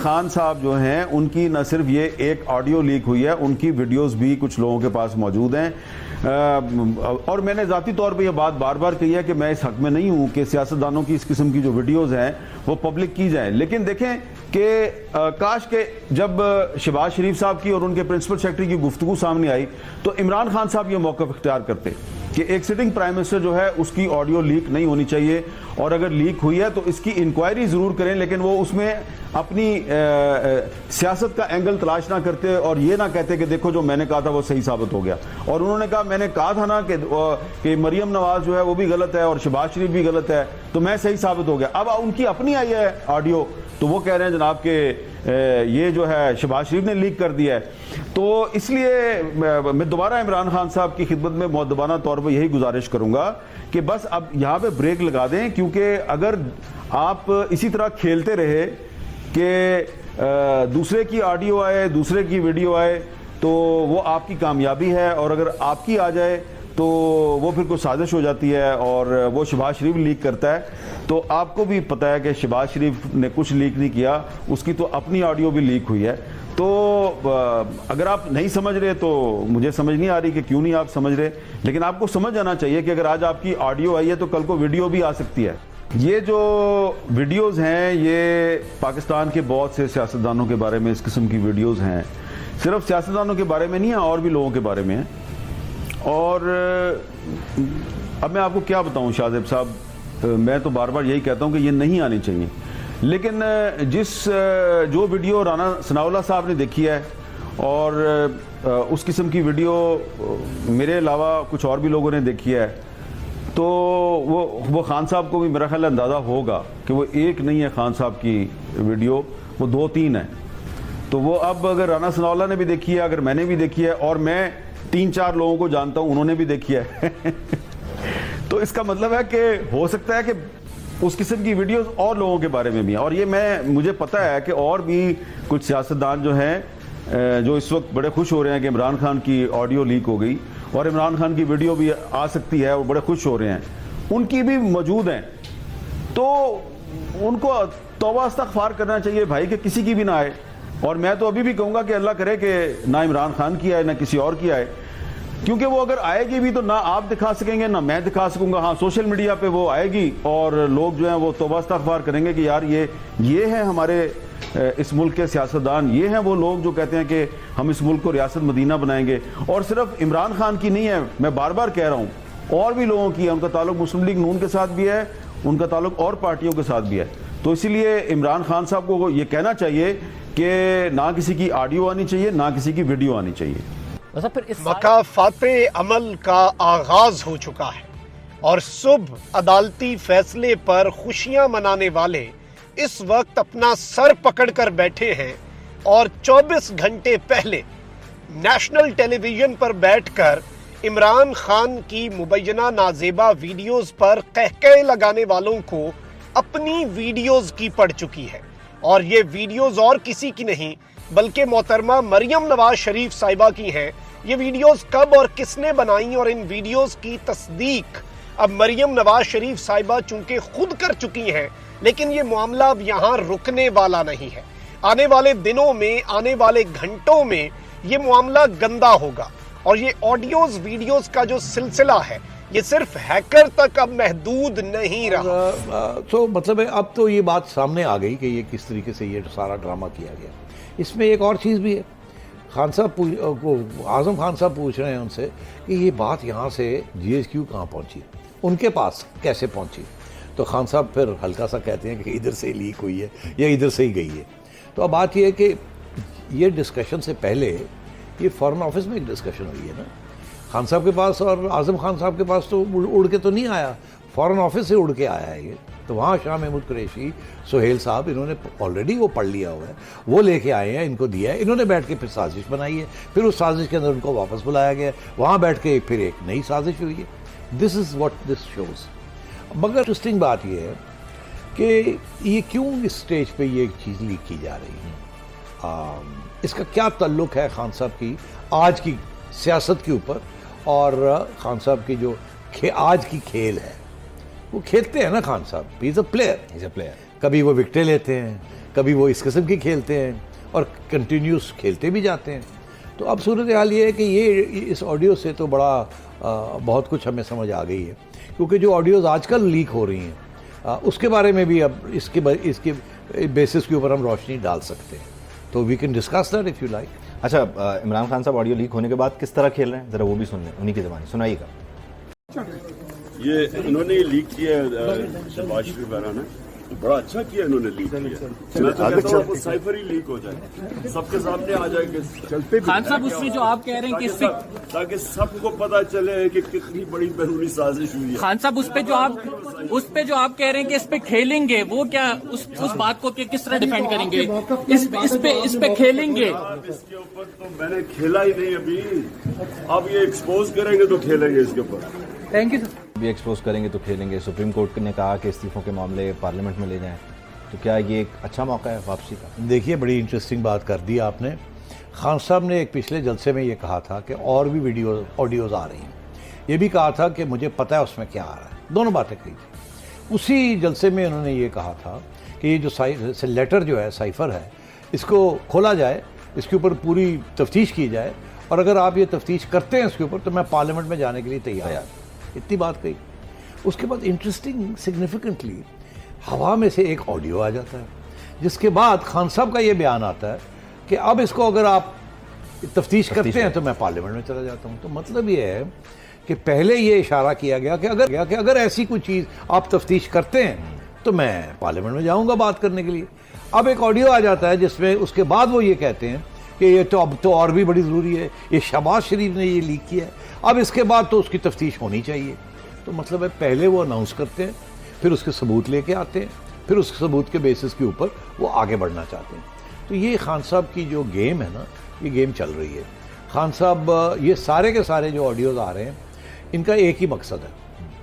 خان صاحب جو ہیں ان کی نہ صرف یہ ایک آڈیو لیک ہوئی ہے، ان کی ویڈیوز بھی کچھ لوگوں کے پاس موجود ہیں، اور میں نے ذاتی طور پہ یہ بات بار بار کہی ہے کہ میں اس حق میں نہیں ہوں کہ سیاستدانوں کی اس قسم کی جو ویڈیوز ہیں وہ پبلک کی جائیں، لیکن دیکھیں کہ کاش کہ جب شہباز شریف صاحب کی اور ان کے پرنسپل سیکرٹری کی گفتگو سامنے آئی تو عمران خان صاحب یہ موقف اختیار کرتے کہ ایک سٹنگ پرائم منسٹر جو ہے اس کی آڈیو لیک نہیں ہونی چاہیے، اور اگر لیک ہوئی ہے تو اس کی انکوائری ضرور کریں، لیکن وہ اس میں اپنی سیاست کا اینگل تلاش نہ کرتے اور یہ نہ کہتے کہ دیکھو جو میں نے کہا تھا وہ صحیح ثابت ہو گیا، اور انہوں نے کہا میں نے کہا تھا نا کہ مریم نواز جو ہے وہ بھی غلط ہے اور شہباز شریف بھی غلط ہے تو میں صحیح ثابت ہو گیا۔ اب ان کی اپنی آئی ہے آڈیو تو وہ کہہ رہے ہیں جناب کہ یہ جو ہے شہباز شریف نے لیک کر دیا ہے، تو اس لیے میں دوبارہ عمران خان صاحب کی خدمت میں مؤدبانہ طور پر یہی گزارش کروں گا کہ بس اب یہاں پہ بریک لگا دیں، کیونکہ اگر آپ اسی طرح کھیلتے رہے کہ دوسرے کی آڈیو آئے دوسرے کی ویڈیو آئے تو وہ آپ کی کامیابی ہے، اور اگر آپ کی آ جائے تو وہ پھر کوئی سازش ہو جاتی ہے اور وہ شہباز شریف لیک کرتا ہے، تو آپ کو بھی پتہ ہے کہ شہباز شریف نے کچھ لیک نہیں کیا، اس کی تو اپنی آڈیو بھی لیک ہوئی ہے۔ تو اگر آپ نہیں سمجھ رہے تو مجھے سمجھ نہیں آ رہی کہ کیوں نہیں آپ سمجھ رہے، لیکن آپ کو سمجھ آنا چاہیے کہ اگر آج آپ کی آڈیو آئی ہے تو کل کو ویڈیو بھی آ سکتی ہے۔ یہ جو ویڈیوز ہیں یہ پاکستان کے بہت سے سیاستدانوں کے بارے میں اس قسم کی ویڈیوز ہیں، صرف سیاستدانوں کے بارے میں نہیں ہیں اور بھی لوگوں کے بارے میں ہیں، اور اب میں آپ کو کیا بتاؤں شاہ زیب صاحب، میں تو بار بار یہی کہتا ہوں کہ یہ نہیں آنی چاہیے، لیکن جو ویڈیو رانا ثناءاللہ صاحب نے دیکھی ہے اور اس قسم کی ویڈیو میرے علاوہ کچھ اور بھی لوگوں نے دیکھی ہے، تو وہ خان صاحب کو بھی میرا خیال اندازہ ہوگا کہ وہ ایک نہیں ہے خان صاحب کی ویڈیو، وہ 2-3 ہیں، تو وہ اب اگر رانا ثناءاللہ نے بھی دیکھی ہے، اگر میں نے بھی دیکھی ہے، اور میں 3-4 لوگوں کو جانتا ہوں انہوں نے بھی دیکھی ہے تو اس کا مطلب ہے کہ ہو سکتا ہے کہ اس قسم کی ویڈیوز اور لوگوں کے بارے میں بھی ہیں، اور یہ مجھے پتہ ہے کہ اور بھی کچھ سیاستدان جو ہیں جو اس وقت بڑے خوش ہو رہے ہیں کہ عمران خان کی آڈیو لیک ہو گئی اور عمران خان کی ویڈیو بھی آ سکتی ہے، اور بڑے خوش ہو رہے ہیں، ان کی بھی موجود ہیں، تو ان کو توبہ استغفار کرنا چاہیے بھائی کہ کسی کی بھی نہ آئے، اور میں تو ابھی بھی کہوں گا کہ اللہ کرے کہ نہ عمران خان کی آئے نہ کسی اور کی آئے، کیونکہ وہ اگر آئے گی بھی تو نہ آپ دکھا سکیں گے نہ میں دکھا سکوں گا، ہاں سوشل میڈیا پہ وہ آئے گی اور لوگ جو ہیں وہ توبہ استغفار کریں گے کہ یار یہ ہیں ہمارے اس ملک کے سیاستدان، یہ ہیں وہ لوگ جو کہتے ہیں کہ ہم اس ملک کو ریاست مدینہ بنائیں گے، اور صرف عمران خان کی نہیں ہے، میں بار بار کہہ رہا ہوں اور بھی لوگوں کی ہے، ان کا تعلق مسلم لیگ نون کے ساتھ بھی ہے، ان کا تعلق اور پارٹیوں کے ساتھ بھی ہے، تو اسی لیے عمران خان صاحب کو یہ کہنا چاہیے کہ نہ کسی کی آڈیو آنی چاہیے نہ کسی کی ویڈیو آنی چاہیے۔ مکافات عمل کا آغاز ہو چکا ہے اور صبح عدالتی فیصلے پر خوشیاں منانے والے اس وقت اپنا سر پکڑ کر بیٹھے ہیں، اور 24 گھنٹے پہلے نیشنل ٹیلی ویژن پر بیٹھ کر عمران خان کی مبینہ نازیبا ویڈیوز پر قہقہے لگانے والوں کو اپنی ویڈیوز کی پڑ چکی ہے، اور یہ ویڈیوز اور کسی کی نہیں بلکہ محترمہ مریم نواز شریف صاحبہ کی ہیں۔ یہ ویڈیوز کب اور کس نے بنائیں، اور ان ویڈیوز کی تصدیق اب مریم نواز شریف صاحبہ چونکہ خود کر چکی ہیں، لیکن یہ معاملہ اب یہاں رکنے والا نہیں ہے۔ آنے والے دنوں میں، آنے والے گھنٹوں میں یہ معاملہ گندا ہوگا، اور یہ آڈیوز ویڈیوز کا جو سلسلہ ہے یہ صرف ہیکر تک اب محدود نہیں رہا۔ تو مطلب ہے اب تو یہ بات سامنے آ گئی کہ یہ کس طریقے سے یہ سارا ڈرامہ کیا گیا۔ اس میں ایک اور چیز بھی ہے، خان صاحب اعظم خان صاحب پوچھ رہے ہیں ان سے کہ یہ بات یہاں سے جی ایس کیو کہاں پہنچی، ان کے پاس کیسے پہنچی، تو خان صاحب پھر ہلکا سا کہتے ہیں کہ ادھر سے ہی لیک ہوئی ہے یا ادھر سے ہی گئی ہے۔ تو اب بات یہ ہے کہ یہ ڈسکشن سے پہلے یہ فارن آفس میں ایک ڈسکشن ہوئی ہے نا، خان صاحب کے پاس اور اعظم خان صاحب کے پاس تو اڑ کے تو نہیں آیا، فارن آفس سے اڑ کے آیا ہے یہ، تو وہاں شاہ محمود قریشی، سہیل صاحب، انہوں نے آلریڈی وہ پڑھ لیا ہوا ہے، وہ لے کے آئے ہیں، ان کو دیا ہے، انہوں نے بیٹھ کے پھر سازش بنائی ہے، پھر اس سازش کے اندر ان کو واپس بلایا گیا، وہاں بیٹھ کے پھر ایک نئی سازش ہوئی ہے۔ دس از واٹ دس شوز۔ مگر انٹرسٹنگ بات یہ ہے کہ یہ کیوں اس سٹیج پہ یہ چیز لیک کی جا رہی ہے، اس کا کیا تعلق ہے خان صاحب کی آج کی سیاست کے اوپر اور خان صاحب کی جو آج کی کھیل ہے، وہ کھیلتے ہیں نا خان صاحب, ہی از اے پلیئر. player. کبھی وہ وکٹیں لیتے ہیں, کبھی وہ اس قسم کی کھیلتے ہیں اور کنٹینیوس کھیلتے بھی جاتے ہیں. تو اب صورتحال یہ ہے کہ یہ اس آڈیو سے تو بڑا بہت کچھ ہمیں سمجھ آ گئی ہے, کیونکہ جو آڈیوز آج کل لیک ہو رہی ہیں اس کے بارے میں بھی اب اس کے بیسس کے اوپر ہم روشنی ڈال سکتے ہیں. تو we can discuss that if you like. اچھا, عمران خان صاحب آڈیو لیک ہونے کے بعد کس طرح کھیل رہے ہیں, ذرا وہ بھی سن لیں, انہی کی زبانی سنائیے گا. یہ انہوں نے لیک کیا شہباز شریف وغیرہ نے, بڑا اچھا کیا انہوں نے لیک کیا. میں تو کہتا ہوں وہ سائفر ہی لیک ہو جائے, سب کے سامنے آ جائے کہ خان صاحب اس میں جو آپ کہہ رہے ہیں کہ اس سے تاکہ سب کو پتا چلے کہ کتنی بڑی بیرونی سازش ہوئی ہے. خان صاحب اس پہ جو آپ کہہ رہے ہیں کہ اس پہ کھیلیں گے, وہ کیا اس بات کو کس طرح ڈیفینڈ کریں گے؟ اس پہ کھیلیں گے. اس کے اوپر تو میں نے کھیلا ہی نہیں ابھی, اب یہ ایکسپوز کریں گے تو کھیلیں گے اس کے اوپر. Thank you sir. بھی ایکسپوز کریں گے تو کھیلیں گے. سپریم کورٹ نے کہا کہ استعفوں کے معاملے پارلیمنٹ میں لے جائیں, تو کیا یہ ایک اچھا موقع ہے واپسی کا؟ دیکھیے بڑی انٹرسٹنگ بات کر دی آپ نے. خان صاحب نے ایک پچھلے جلسے میں یہ کہا تھا کہ اور بھی آڈیوز آ رہی ہیں, یہ بھی کہا تھا کہ مجھے پتہ ہے اس میں کیا آ رہا ہے. دونوں باتیں کہی تھی. اسی جلسے میں انہوں نے یہ کہا تھا کہ یہ جو لیٹر جو ہے سائفر ہے, اس کو کھولا جائے, اس کے اوپر پوری تفتیش کی جائے, اور اگر آپ یہ تفتیش کرتے ہیں اس کے اوپر تو میں پارلیمنٹ میں جانے کے لیے تیار ہوں. اتنی بات کہی. اس کے بعد انٹرسٹنگ سگنیفیکنٹلی ہوا میں سے ایک آڈیو آ جاتا ہے, جس کے بعد خان صاحب کا یہ بیان آتا ہے کہ اب اس کو اگر آپ تفتیش کرتے ہیں تو میں پارلیمنٹ میں چلا جاتا ہوں. تو مطلب یہ ہے کہ پہلے یہ اشارہ کیا گیا کہ اگر ایسی کوئی چیز آپ تفتیش کرتے ہیں تو میں پارلیمنٹ میں جاؤں گا بات کرنے کے لیے. اب ایک آڈیو آ جاتا ہے جس میں اس کے بعد وہ یہ کہتے ہیں کہ یہ تو اب تو اور بھی بڑی ضروری ہے, یہ شہباز شریف نے یہ لیک کیا ہے, اب اس کے بعد تو اس کی تفتیش ہونی چاہیے. تو مطلب ہے پہلے وہ اناؤنس کرتے ہیں, پھر اس کے ثبوت لے کے آتے ہیں, پھر اس ثبوت کے بیسس کے اوپر وہ آگے بڑھنا چاہتے ہیں. تو یہ خان صاحب کی جو گیم ہے نا, یہ گیم چل رہی ہے. خان صاحب یہ سارے کے سارے جو آڈیوز آ رہے ہیں, ان کا ایک ہی مقصد ہے,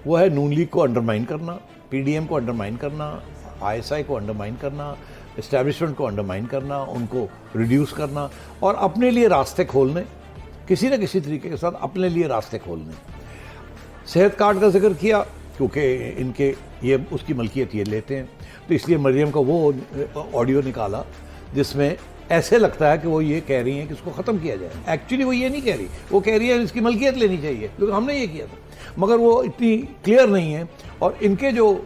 وہ ہے نون لیگ کو انڈرمائن کرنا, پی ڈی ایم کو انڈرمائن کرنا, آئی ایس آئی کو انڈرمائن کرنا, اسٹیبلشمنٹ کو انڈرمائن کرنا, ان کو ریڈیوس کرنا, اور اپنے لیے راستے کھولنے, کسی نہ کسی طریقے کے ساتھ اپنے لیے راستے کھولنے. صحت کارڈ کا ذکر کیا کیونکہ ان کے یہ اس کی ملکیت یہ لیتے ہیں, تو اس لیے مریم کا وہ آڈیو نکالا جس میں ایسے لگتا ہے کہ وہ یہ کہہ رہی ہیں کہ اس کو ختم کیا جائے. ایکچولی وہ یہ نہیں کہہ رہی, وہ کہہ رہی ہے اس کی ملکیت لینی چاہیے کیونکہ ہم نے یہ کیا تھا, مگر وہ اتنی کلیئر نہیں ہے. اور ان کے جو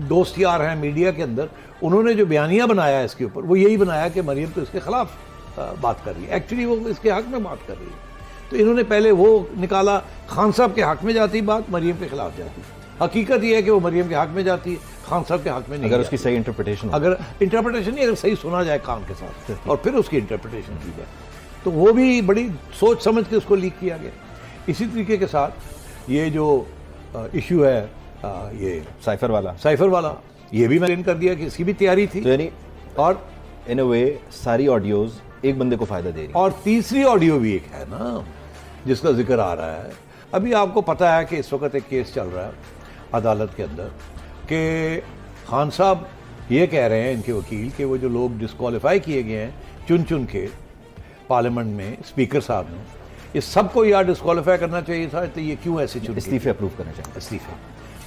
دوست یار ہیں میڈیا کے اندر, انہوں نے جو بیانیہ بنایا ہے اس کے اوپر, وہ یہی بنایا کہ مریم تو اس کے خلاف بات کر رہی ہے, ایکچولی وہ اس کے حق میں بات کر رہی ہے. تو انہوں نے پہلے وہ نکالا, خان صاحب کے حق میں جاتی بات, مریم کے خلاف جاتی. حقیقت یہ ہے کہ وہ مریم کے حق میں جاتی ہے, خان صاحب کے حق میں نہیں. اگر اس کی صحیح انٹرپریٹیشن, اگر انٹرپریٹیشن نہیں, اگر صحیح سنا جائے کان کے ساتھ اور پھر اس کی انٹرپریٹیشن کی جائے, تو وہ بھی بڑی سوچ سمجھ کے اس کو لیک کیا گیا. اسی طریقے کے ساتھ یہ جو ایشو ہے یہ سائفر والا, یہ بھی میں نے کر دیا کہ اس کی بھی تیاری تھی. تو یعنی اور ان اے وے ساری آڈیوز ایک بندے کو فائدہ دے رہی. اور تیسری آڈیو بھی ایک ہے نا جس کا ذکر آ رہا ہے. ابھی آپ کو پتہ ہے کہ اس وقت ایک کیس چل رہا ہے عدالت کے اندر کہ خان صاحب یہ کہہ رہے ہیں, ان کے وکیل, کہ وہ جو لوگ ڈسکوالیفائی کیے گئے ہیں چن کے پارلیمنٹ میں اسپیکر صاحب نے, یہ سب کو یا ڈسکوالیفائی کرنا چاہیے تھا, تو یہ کیوں ایسے چن استعفے اپروو کرنا چاہیے استعفے.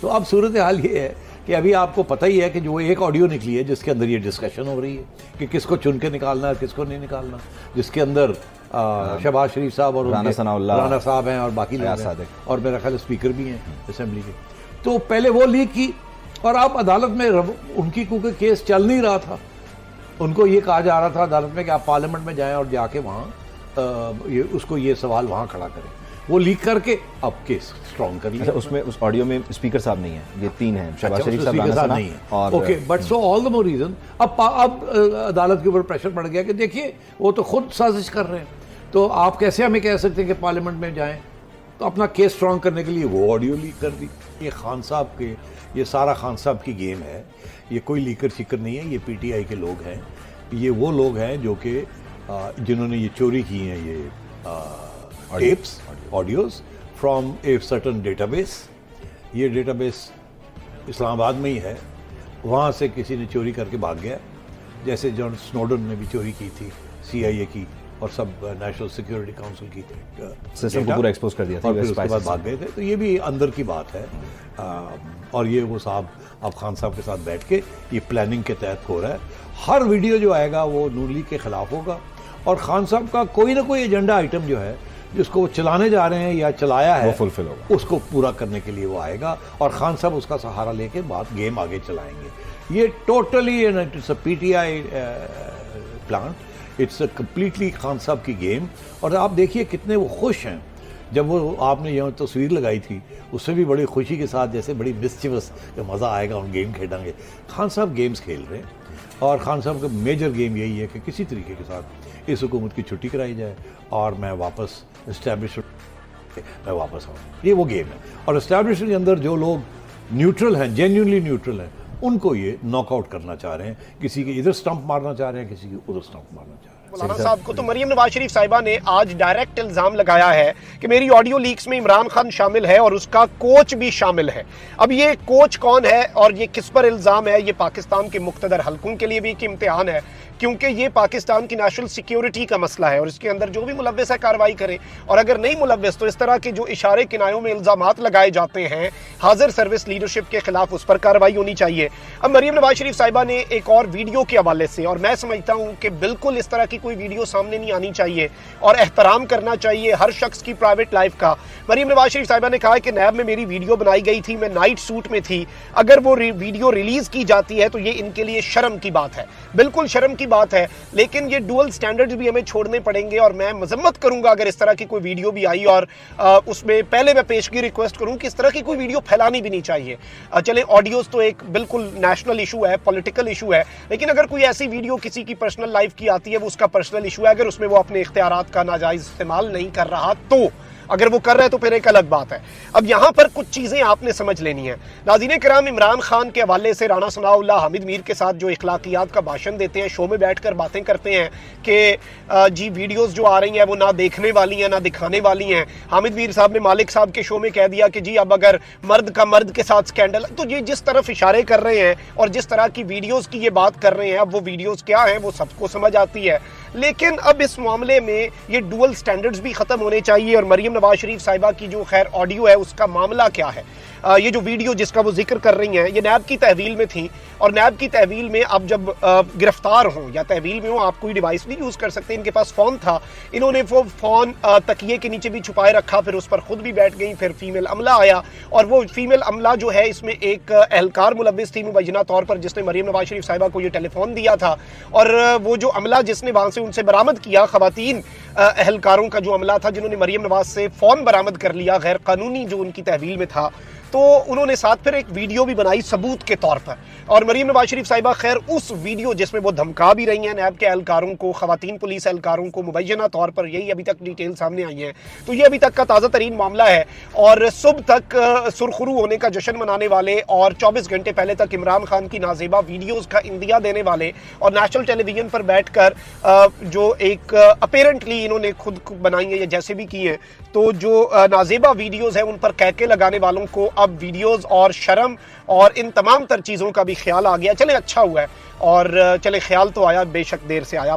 تو اب صورتحال یہ ہے کہ ابھی آپ کو پتہ ہی ہے کہ جو ایک آڈیو نکلی ہے جس کے اندر یہ ڈسکشن ہو رہی ہے کہ کس کو چن کے نکالنا ہے کس کو نہیں نکالنا, جس کے اندر شہباز شریف صاحب اور رانا صاحب ہیں اور باقی لوگ ہیں, اور میرا خیال اسپیکر بھی ہیں اسمبلی کے. تو پہلے وہ لیک کی, اور اب عدالت میں ان کی کیونکہ کیس چل نہیں رہا تھا, ان کو یہ کہا جا رہا تھا عدالت میں کہ آپ پارلیمنٹ میں جائیں اور جا کے وہاں اس کو یہ سوال وہاں کھڑا کریں. وہ لیک کر کے اب کیس اسٹرانگ کر لیا. اس میں اس آڈیو میں اسپیکر صاحب نہیں ہیں, یہ تین ہیں, شہباز شریف صاحب, رانا ثنا نہیں ہے. اور okay, but so all the more reason اب عدالت کے اوپر پریشر پڑ گیا کہ دیکھیے وہ تو خود سازش کر رہے ہیں, تو آپ کیسے ہمیں کہہ سکتے ہیں کہ پارلیمنٹ میں جائیں. تو اپنا کیس اسٹرانگ کرنے کے لیے وہ آڈیو لیک کر دی. یہ خان صاحب کے, یہ سارا خان صاحب کی گیم ہے, یہ کوئی لیکر شکر نہیں ہے, یہ پی ٹی آئی کے لوگ ہیں, یہ وہ لوگ ہیں جو کہ جنہوں نے یہ چوری کی ہیں یہ tapes audios from a certain database. یہ ڈیٹا بیس اسلام آباد میں ہی ہے, وہاں سے کسی نے چوری کر کے بھاگ گیا, جیسے جان سنوڈن نے بھی چوری کی تھی سی آئی اے کی اور سب نیشنل سیکیورٹی کاؤنسل کی سسٹم کو پورا ایکسپوز کر دیا تھا اور پھر اس کے بعد بھاگ گئے تھے. تو یہ بھی اندر کی بات ہے, اور یہ وہ صاحب اب خان صاحب کے ساتھ بیٹھ کے یہ پلاننگ کے تحت ہو رہا ہے. ہر ویڈیو جو آئے گا وہ نون لیگ کے خلاف ہوگا, اور خان صاحب کا کوئی نہ کوئی ایجنڈا آئٹم جو ہے جس کو وہ چلانے جا رہے ہیں یا چلایا ہے وہ فلفل ہوگا, اس کو پورا کرنے کے لیے وہ آئے گا, اور خان صاحب اس کا سہارا لے کے بات گیم آگے چلائیں گے. یہ totally it's a P T I plant, it's a completely Khan صاحب کی گیم. اور آپ دیکھیے کتنے وہ خوش ہیں. جب وہ آپ نے یہاں تصویر لگائی تھی اس سے بھی بڑی خوشی کے ساتھ, جیسے بڑی مسچیوس کہ مزہ آئے گا, ہم گیم کھیلیں گے. خان صاحب گیمز کھیل رہے ہیں, اور خان صاحب کا میجر گیم یہی ہے کہ کسی طریقے کے ساتھ اس حکومت کی چھٹی کرائی جائے اور میں واپس اسٹیبلش میں واپس آؤں. یہ وہ گیم ہے. اور اسٹیبلشمنٹ کے اندر جو لوگ نیوٹرل ہیں, جینیونلی نیوٹرل ہیں, ان کو یہ ناک آؤٹ کرنا چاہ رہے ہیں. کسی کے ادھر سٹمپ مارنا چاہ رہے ہیں, کسی کے ادھر سٹمپ مارنا چاہ رہے ہیں. مولانا صاحب کو تو مریم نواز شریف صاحبہ نے آج ڈائریکٹ الزام لگایا ہے کہ میری آڈیو لیکس میں عمران خان شامل ہے اور اس کا کوچ بھی شامل ہے. اب یہ کوچ کون ہے اور یہ کس پر الزام ہے, یہ پاکستان کے مقتدر حلقوں کے لیے بھی ایک امتحان ہے, کیونکہ یہ پاکستان کی نیشنل سیکیورٹی کا مسئلہ ہے, اور اس کے اندر جو بھی ملوث ہے کارروائی کرے, اور اگر نہیں ملوث تو اس طرح کے جو اشارے کنایوں میں الزامات لگائے جاتے ہیں حاضر سروس لیڈرشپ کے خلاف, اس پر کارروائی ہونی چاہیے. اب مریم نواز شریف صاحبہ نے ایک اور ویڈیو کے حوالے سے, اور میں سمجھتا ہوں کہ بالکل اس طرح کی کوئی ویڈیو سامنے نہیں آنی چاہیے اور احترام کرنا چاہیے ہر شخص کی پرائیویٹ لائف کا. مریم نواز شریف صاحبہ نے کہا کہ نیب میں میری ویڈیو بنائی گئی تھی, میں نائٹ سوٹ میں تھی, اگر وہ ویڈیو ریلیز کی جاتی ہے تو یہ ان کے لیے شرم کی بات ہے. بالکل شرم کی بات ہے, لیکن یہ ڈوئل سٹینڈرڈز بھی ہمیں چھوڑنے پڑیں گے, اور میں مذمت کروں گا اگر اس طرح کی کوئی ویڈیو بھی آئی, اور اس میں پہلے میں پیشگی ریکویسٹ کروں کہ اس طرح کی کوئی ویڈیو پھیلانی بھی نہیں چاہیے. چلے آڈیوز تو ایک بالکل نیشنل ایشو ہے, پولیٹیکل ایشو ہے, لیکن اگر کوئی ایسی ویڈیو کسی کی پرسنل لائف کی آتی ہے وہ اس کا پرسنل ایشو ہے. اگر اس میں وہ اپنے اختیارات کا ناجائز استعمال نہیں کر رہا تو, اگر وہ کر رہے ہیں تو پھر ایک الگ بات ہے. اب یہاں پر کچھ چیزیں آپ نے سمجھ لینی ہیں. ناظرین کرام, عمران خان کے حوالے سے رانا ثناء اللہ حامد میر کے ساتھ جو اخلاقیات کا بھاشن دیتے ہیں, شو میں بیٹھ کر باتیں کرتے ہیں کہ جی ویڈیوز جو آ رہی ہیں وہ نہ دیکھنے والی ہیں نہ دکھانے والی ہیں. حامد میر صاحب نے مالک صاحب کے شو میں کہہ دیا کہ جی اب اگر مرد کا مرد کے ساتھ سکینڈل, تو یہ جس طرف اشارے کر رہے ہیں اور جس طرح کی ویڈیوز کی یہ بات کر رہے ہیں, اب وہ ویڈیوز کیا ہیں وہ سب کو سمجھ آتی ہے. لیکن اب اس معاملے میں یہ ڈوئل سٹینڈرڈز بھی ختم ہونے چاہیے. اور مریم نواز شریف صاحبہ کی جو خیر آڈیو ہے اس کا معاملہ کیا ہے, یہ جو ویڈیو جس کا وہ ذکر کر رہی ہیں یہ نیب کی تحویل میں تھی, اور نیب کی تحویل میں اب جب گرفتار ہوں یا تحویل میں ہوں آپ کوئی ڈیوائس نہیں یوز کر سکتے. ان کے پاس فون تھا, انہوں نے وہ فون تکیے کے نیچے بھی چھپائے رکھا, پھر اس پر خود بھی بیٹھ گئی. پھر فیمیل عملہ آیا, اور وہ فیمیل عملہ جو ہے اس میں ایک اہلکار ملوث تھی مبینہ طور پر, جس نے مریم نواز شریف صاحبہ کو یہ ٹیلی فون دیا تھا, اور وہ جو عملہ جس نے وہاں سے ان سے برآمد کیا, خواتین اہلکاروں کا جو عملہ تھا جنہوں نے مریم نواز سے فون برآمد کر لیا غیر قانونی جو ان کی تحویل میں تھا, تو انہوں نے ساتھ پھر ایک ویڈیو بھی بنائی ثبوت کے طور پر. اور مریم نواز شریف صاحبہ خیر اس ویڈیو جس میں وہ دھمکا بھی رہی ہیں نیب کے اہلکاروں کو, خواتین پولیس اہلکاروں کو مبینہ طور پر, یہی ابھی تک ڈیٹیل سامنے آئی ہیں, تو یہ ابھی تک کا تازہ ترین معاملہ ہے. اور صبح تک سرخرو ہونے کا جشن منانے والے اور 24 گھنٹے پہلے تک عمران خان کی نازیبا ویڈیوز کا اندیا دینے والے, اور نیشنل ٹیلی ویژن پر بیٹھ کر جو ایک اپیرنٹلی انہوں نے خود بنائی ہیں یا جیسے بھی کی ہیں, تو جو نازیبا ویڈیوز ہیں ان پر کہکے لگانے والوں کو اب ویڈیوز اور شرم اور ان تمام تر چیزوں کا بھی خیال آ گیا. چلے اچھا ہوا ہے, اور چلے خیال تو آیا, بے شک دیر سے آیا.